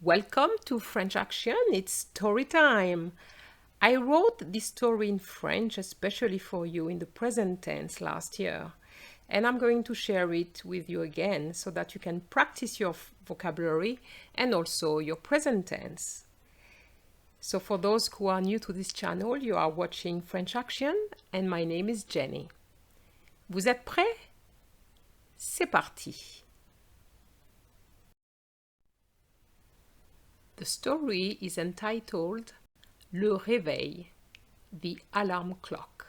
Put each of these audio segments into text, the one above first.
Welcome to French Action. It's story time. I wrote this story in French especially for you in the present tense last year, and I'm going to share it with you again so that you can practice your vocabulary and also your present tense. So for those who are new to this channel, you are watching French Action and my name is Jenny. Vous êtes prêts? C'est parti. The story is entitled Le réveil, the alarm clock.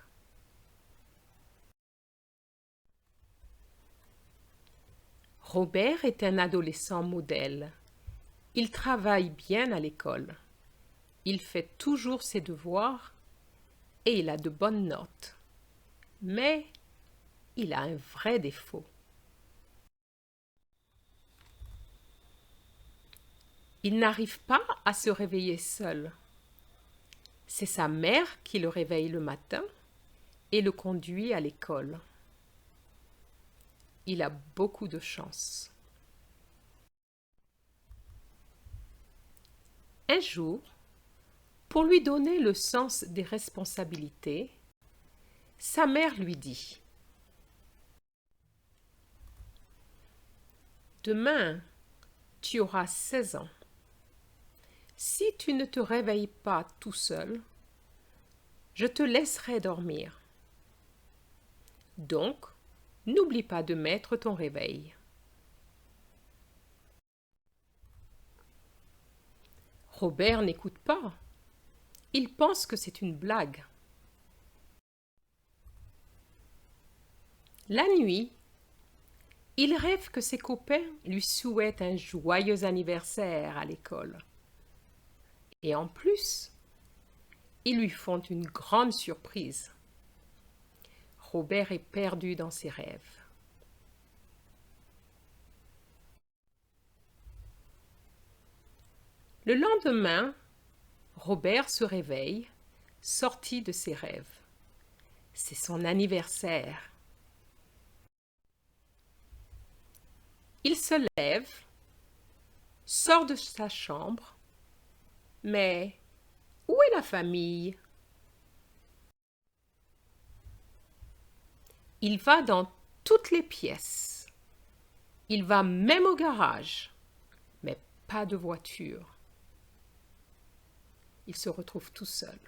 Robert est un adolescent modèle. Il travaille bien à l'école. Il fait toujours ses devoirs et il a de bonnes notes. Mais il a un vrai défaut. Il n'arrive pas à se réveiller seul. C'est sa mère qui le réveille le matin et le conduit à l'école. Il a beaucoup de chance. Un jour, pour lui donner le sens des responsabilités, sa mère lui dit « Demain, tu auras 16 ans. Si tu ne te réveilles pas tout seul, je te laisserai dormir. Donc, n'oublie pas de mettre ton réveil. » Robert n'écoute pas. Il pense que c'est une blague. La nuit, il rêve que ses copains lui souhaitent un joyeux anniversaire à l'école. Et en plus, ils lui font une grande surprise. Robert est perdu dans ses rêves. Le lendemain, Robert se réveille, sorti de ses rêves. C'est son anniversaire. Il se lève, sort de sa chambre, mais où est la famille? Il va dans toutes les pièces. Il va même au garage, mais pas de voiture. Il se retrouve tout seul.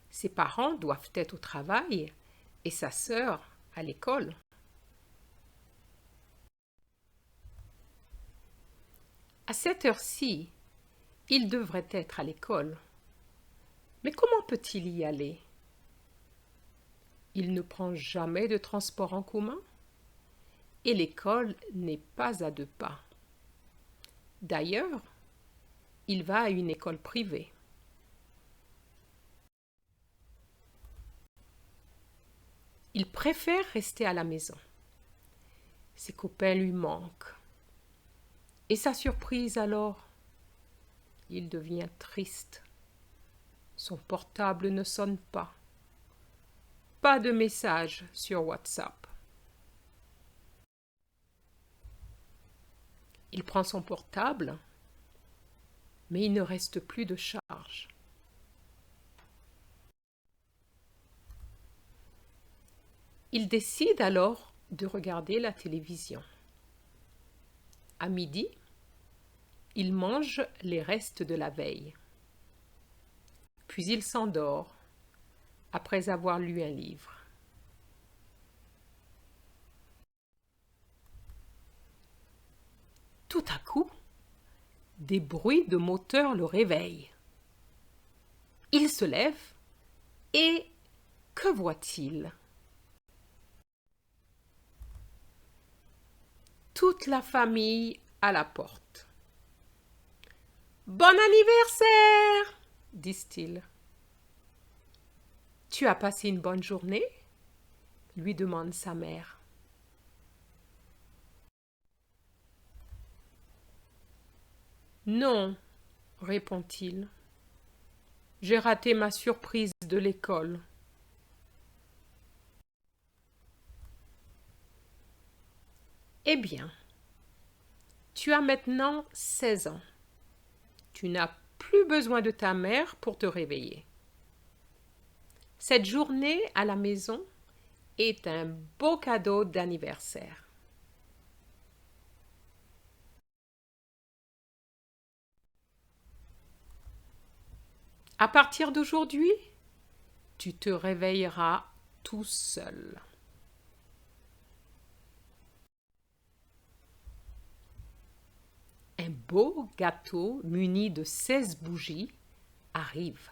Ses parents doivent être au travail et sa sœur à l'école. À cette heure-ci, il devrait être à l'école. Mais comment peut-il y aller? Il ne prend jamais de transport en commun et l'école n'est pas à 2 pas. D'ailleurs, il va à une école privée. Il préfère rester à la maison. Ses copains lui manquent. Et sa surprise alors? Il devient triste. Son portable ne sonne pas. Pas de message sur WhatsApp. Il prend son portable, mais il ne reste plus de charge. Il décide alors de regarder la télévision. À midi, il mange les restes de la veille. Puis il s'endort après avoir lu un livre. Tout à coup, des bruits de moteur le réveillent. Il se lève et que voit-il? Toute la famille à la porte. « Bon anniversaire !» disent-ils. « Tu as passé une bonne journée ?» lui demande sa mère. « Non, répond-il. J'ai raté ma surprise de l'école. » Eh bien, Tu as maintenant 16 ans. Tu n'as plus besoin de ta mère pour te réveiller. Cette journée à la maison est un beau cadeau d'anniversaire. À partir d'aujourd'hui, tu te réveilleras tout seul. Un beau gâteau muni de 16 bougies arrive.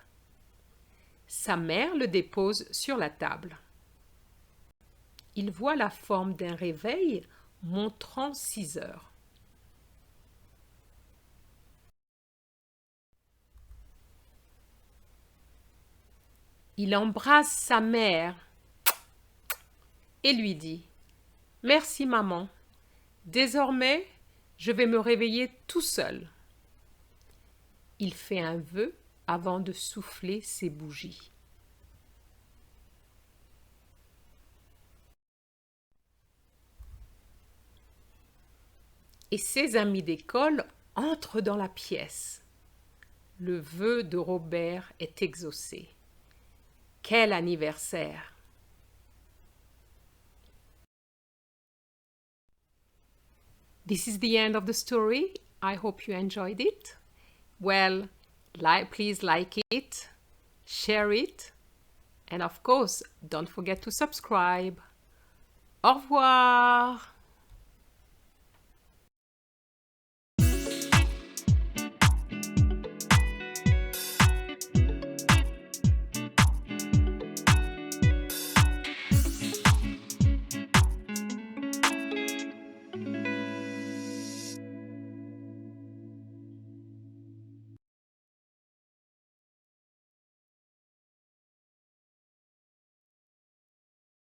Sa mère le dépose sur la table. Il voit la forme d'un réveil montrant 6 heures. Il embrasse sa mère et lui dit « Merci maman, désormais je vais me réveiller tout seul. » Il fait un vœu avant de souffler ses bougies. Et ses amis d'école entrent dans la pièce. Le vœu de Robert est exaucé. Quel anniversaire! This is the end of the story. I hope you enjoyed it. Well, please like it, share it, and of course, don't forget to subscribe. Au revoir!